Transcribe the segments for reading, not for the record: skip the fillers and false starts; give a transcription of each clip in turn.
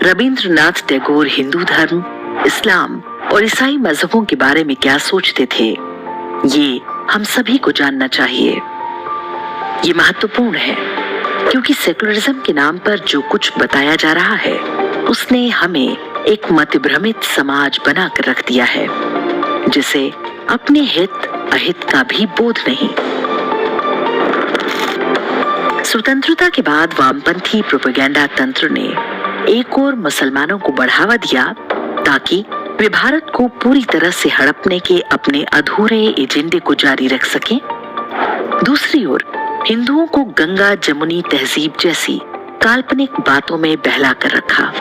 रविंद्रनाथ टैगोर हिंदू धर्म, इस्लाम और ईसाई मजहबों के बारे में क्या सोचते थे, ये हम सभी को जानना चाहिए। ये महत्वपूर्ण है क्योंकि सेकुलरिज्म के नाम पर जो कुछ बताया जा रहा है उसने हमें एक मतभ्रमित समाज बनाकर रख दिया है जिसे अपने हित अहित का भी बोध नहीं। स्वतंत्रता के बाद वामपंथी प्रोपेगेंडा तंत्र ने एक और मुसलमानों को बढ़ावा दिया ताकि वे भारत को पूरी तरह से हड़पने के अपने अधूरे एजेंडे को जारी रख सकें। दूसरी ओर हिंदुओं को गंगा जमुनी तहजीब जैसी काल्पनिक बातों में बहला कर रखा।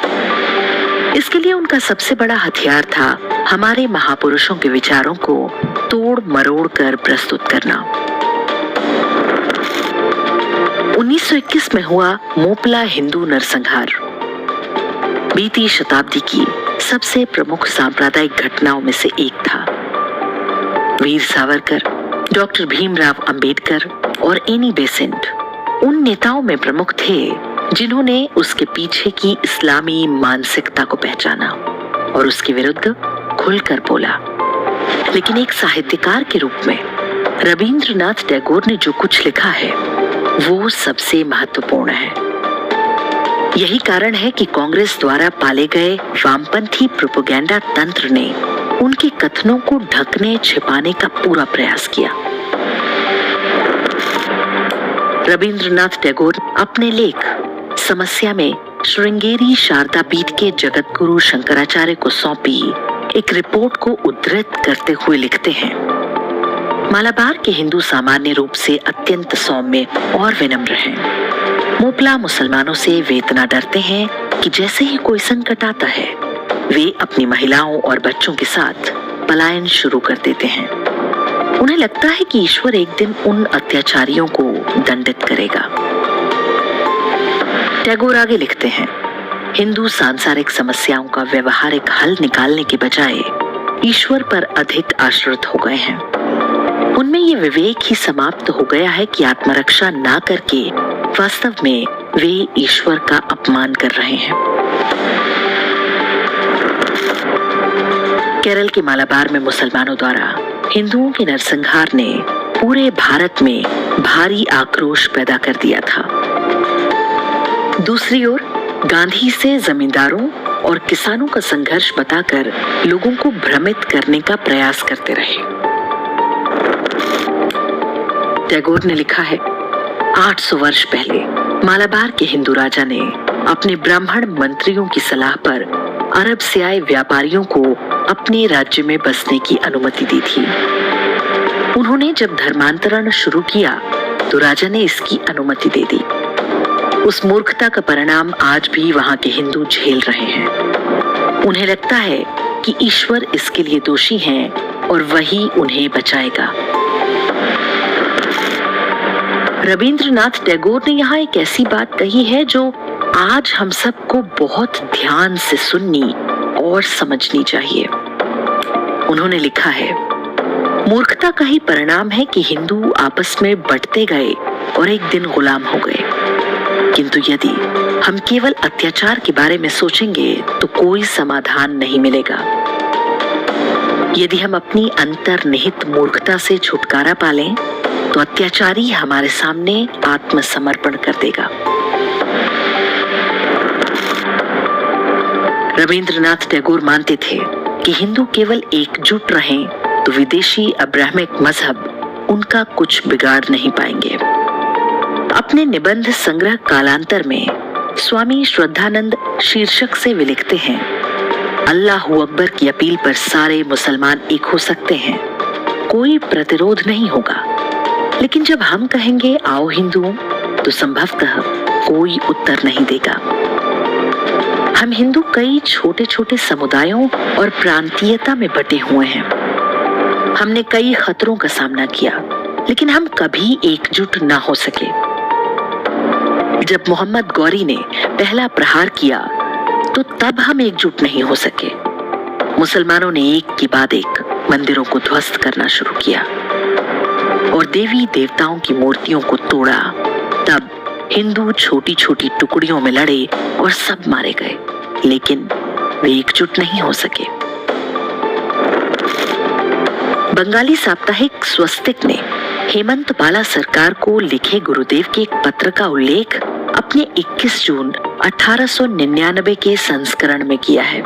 इसके लिए उनका सबसे बड़ा हथियार था हमारे महापुरुषों के विचारों को तोड़ मरोड़ कर प्रस्तुत करना। 1921 में हुआ मोपला हिंदू नरसंहार बीती शताब्दी की सबसे प्रमुख सांप्रदायिक घटनाओं में से एक था। वीर सावरकर, डॉक्टर भीमराव अंबेडकर और एनी बेसेंट उन नेताओं में प्रमुख थे जिन्होंने उसके पीछे की इस्लामी मानसिकता को पहचाना और उसके विरुद्ध खुलकर बोला। लेकिन एक साहित्यकार के रूप में रविंद्रनाथ टैगोर ने जो कुछ लिखा है वो सबसे महत्वपूर्ण है। यही कारण है कि कांग्रेस द्वारा पाले गए वामपंथी प्रोपेगेंडा तंत्र ने उनके कथनों को ढकने छिपाने का पूरा प्रयास किया। रविंद्रनाथ टैगोर अपने लेख समस्या में श्रृंगेरी शारदा पीठ के जगतगुरु शंकराचार्य को सौंपी एक रिपोर्ट को उद्धृत करते हुए लिखते हैं, मालाबार के हिंदू सामान्य रूप से अत्यंत सौम्य और विनम्र हैं। मोपला मुसलमानों से वे इतना डरते हैं कि जैसे ही कोई संकट आता है वे अपनी महिलाओं और बच्चों के साथ पलायन शुरू कर देते हैं। उन्हें लगता है कि ईश्वर एक दिन उन अत्याचारियों को दंडित करेगा। टैगोर आगे लिखते हैं, हिंदू सांसारिक समस्याओं का व्यवहारिक हल निकालने के बजाय ईश्वर पर अधिक आश्रित हो गए हैं। उनमें ये विवेक ही समाप्त हो गया है कि आत्मरक्षा ना करके वास्तव में वे ईश्वर का अपमान कर रहे हैं। केरल के मालाबार में मुसलमानों द्वारा हिंदुओं के नरसंहार ने पूरे भारत में भारी आक्रोश पैदा कर दिया था। दूसरी ओर गांधी से जमींदारों और किसानों का संघर्ष बताकर लोगों को भ्रमित करने का प्रयास करते रहे। टैगोर ने लिखा है, 800 वर्ष पहले मालाबार के हिंदू राजा ने अपने ब्राह्मण मंत्रियों की सलाह पर अरब से आए व्यापारियों को अपने राज्य में बसने की अनुमति दी थी। उन्होंने जब धर्मांतरण शुरू किया तो राजा ने इसकी अनुमति दे दी। उस मूर्खता का परिणाम आज भी वहां के हिंदू झेल रहे हैं। उन्हें लगता है कि ईश्वर इसके लिए दोषी हैं और वही उन्हें बचाएगा। रविंद्रनाथ टैगोर ने यहाँ एक ऐसी बात कही है जो आज हम सबको बहुत ध्यान से सुननी और समझनी चाहिए। उन्होंने लिखा है, मूर्खता का ही परिणाम है कि हिंदू आपस में बंटते गए और एक दिन गुलाम हो गए। किंतु यदि हम केवल अत्याचार के बारे में सोचेंगे तो कोई समाधान नहीं मिलेगा। यदि हम अपनी अंतर्निहित मूर्खता से छुटकारा पालें तो अत्याचारी हमारे सामने आत्मसमर्पण कर देगा। रविंद्रनाथ टैगोर मानते थे कि हिंदू केवल एकजुट रहें तो विदेशी अब्राह्मिक मजहब उनका कुछ बिगाड़ नहीं पाएंगे। अपने निबंध संग्रह कालांतर में स्वामी श्रद्धानंद शीर्षक से वे लिखते हैं, अल्लाहू अकबर की अपील पर सारे मुसलमान एक हो सकते हैं, कोई प्रतिरोध नहीं होगा। लेकिन जब हम कहेंगे आओ हिंदुओं, तो संभवतः कोई उत्तर नहीं देगा। हम हिंदू कई छोटे छोटे समुदायों और प्रांतीयता में बटे हुए हैं। हमने कई खतरों का सामना किया, लेकिन हम कभी एकजुट ना हो सके। जब मोहम्मद गौरी ने पहला प्रहार किया तो तब हम एकजुट नहीं हो सके। मुसलमानों ने एक के बाद एक मंदिरों को ध्वस्त करना शुरू किया और देवी देवताओं की मूर्तियों को तोड़ा। तब हिंदू छोटी छोटी टुकड़ियों में लड़े और सब मारे गए, लेकिन वे एकजुट नहीं हो सके। बंगाली साप्ताहिक स्वस्तिक ने हेमंत बाला सरकार को लिखे गुरुदेव के एक पत्र का उल्लेख अपने 21 जून 1899 के संस्करण में किया है।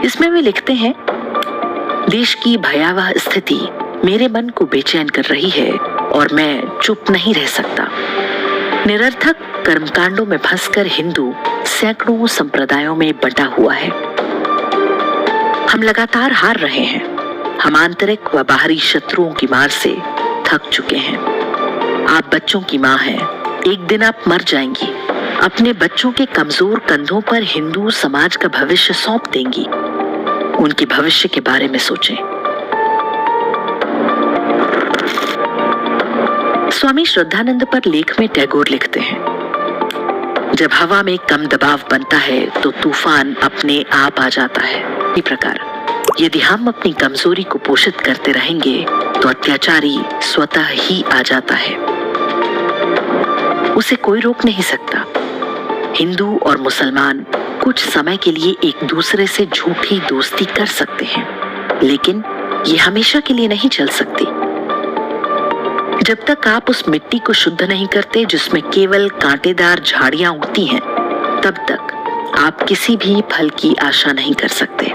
इसमें वे लिखते हैं, देश की भयावह स्थिति मेरे मन को बेचैन कर रही है और मैं चुप नहीं रह सकता। निरर्थक कर्मकांडों में फंसकर हिंदू सैकड़ों संप्रदायों में बंटा हुआ है। हम लगातार हार रहे हैं। हम आंतरिक व बाहरी शत्रुओं की मार से थक चुके हैं। आप बच्चों की माँ हैं, एक दिन आप मर जाएंगी। अपने बच्चों के कमजोर कंधों पर हिंदू समाज का भविष्य सौंप देंगी। उनके भविष्य के बारे में सोचें। स्वामी श्रद्धानंद पर लेख में टैगोर लिखते हैं, जब हवा में कम दबाव बनता है तो तूफान अपने आप आ जाता है। इसी प्रकार यदि हम अपनी कमजोरी को पोषित करते रहेंगे तो अत्याचारी स्वतः ही आ जाता है। उसे कोई रोक नहीं सकता। हिंदू और मुसलमान कुछ समय के लिए एक दूसरे से झूठी दोस्ती कर सकते हैं, लेकिन ये हमेशा के लिए नहीं चल सकती। जब तक आप उस मिट्टी को शुद्ध नहीं करते जिसमें केवल कांटेदार झाड़ियां उगती हैं, तब तक आप किसी भी फल की आशा नहीं कर सकते।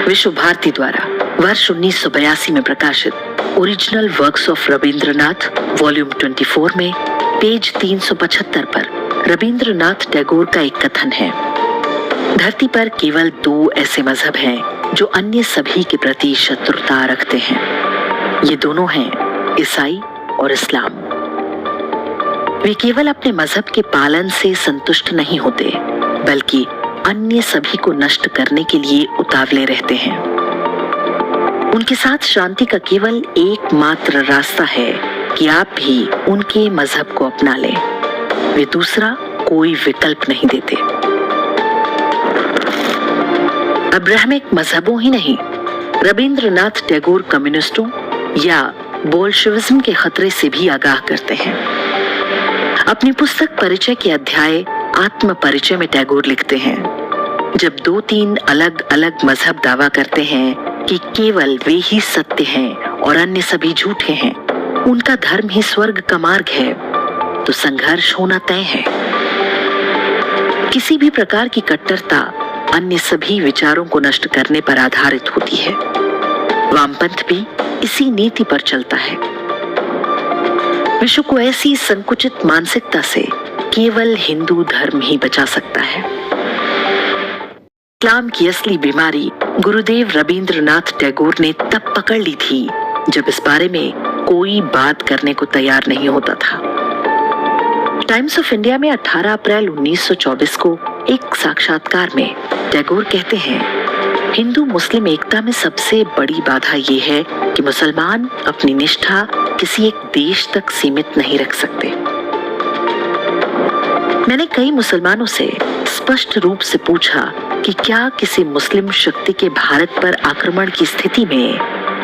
विश्व भारती द्वारा वर्ष 1982 में प्रकाशित original works of Rabindranath volume 24 में पेज 375 पर रविंद्रनाथ टैगोर का एक कथन है, धरती पर केवल 2 ऐसे मजहब हैं जो अन्य सभी के प्रति शत्रुता रखते हैं। ये दोनों हैं ईसाई और इस्लाम। वे केवल अपने मजहब के पालन से संतुष्ट नहीं होते, बल्कि अन्य सभी को नष्ट करने के लिए उतावले रहते हैं। उनके साथ शांति का केवल एकमात्र रास्ता है कि आप भी उनके मजहब को अपना लें। वे दूसरा कोई विकल्प नहीं देते। अब्राहमिक मजहबों ही नहीं, रविंद्रनाथ टैगोर कम्युनिस्टों या बोल्शेविज्म के खतरे से भी आगाह करते हैं। अपनी पुस्तक परिचय के अध्याय आत्म परिचय में टैगोर लिखते हैं, जब 2-3 अलग अलग मजहब दावा करते हैं कि केवल वे ही सत्य हैं और अन्य सभी झूठे हैं, उनका धर्म ही स्वर्ग का मार्ग है, तो संघर्ष होना तय है। किसी भी प्रकार की कट्टरता अन्य सभी विचारों को नष्ट करने पर आधारित होती है। वामपंथ भी इसी नीति पर चलता है। विश्व को ऐसी संकुचित मानसिकता से केवल हिंदू धर्म ही बचा सकता है। इस्लाम की असली बीमारी गुरुदेव रविंद्रनाथ टैगोर ने तब पकड़ ली थी जब इस बारे में कोई बात करने को तैयार नहीं होता था। टाइम्स ऑफ इंडिया में 18 अप्रैल 1924 को एक साक्षात्कार में टैगोर कहते हैं, हिंदू मुस्लिम एकता में सबसे बड़ी बाधा यह है कि मुसलमान अपनी निष्ठा किसी एक देश तक सीमित नहीं रख सकते। मैंने कई मुसलमानों से स्पष्ट रूप से पूछा कि क्या किसी मुस्लिम शक्ति के भारत पर आक्रमण की स्थिति में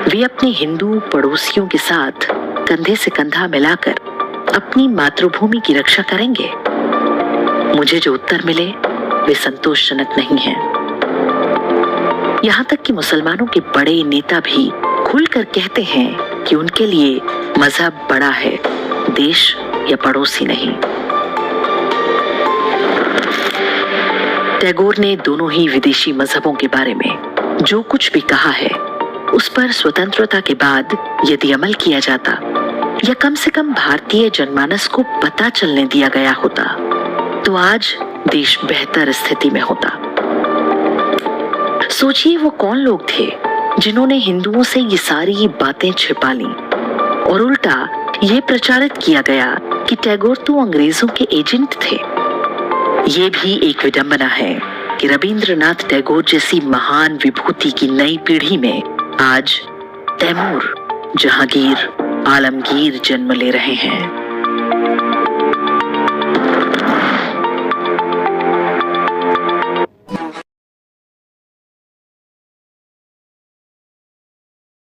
वे अपने हिंदू पड़ोसियों के साथ कंधे से कंधा मिलाकर अपनी मातृभूमि की रक्षा करेंगे। मुझे जो उत्तर मिले वे संतोषजनक नहीं हैं। यहाँ तक कि मुसलमानों के बड़े नेता भी खुलकर कहते हैं कि उनके लिए मजहब बड़ा है, देश या पड़ोसी नहीं। टैगोर ने दोनों ही विदेशी मजहबों के बारे में जो कुछ भी कहा है, उस पर स्वतंत्रता के बाद यदि अमल किया जाता या कम से कम भारतीय जनमानस को पता चलने दिया गया होता, तो आज देश बेहतर स्थिति में होता। सोचिए वो कौन लोग थे जिन्होंने हिंदुओं से ये सारी बातें छिपा ली और उल्टा ये प्रचारित किया गया कि टैगोर तो अंग्रेजों के एजेंट थे। ये भी एक विडंबना है कि रविंद्रनाथ टैगोर जैसी महान विभूति की नई पीढ़ी में आज तैमूर, जहांगीर, आलमगीर जन्म ले रहे हैं।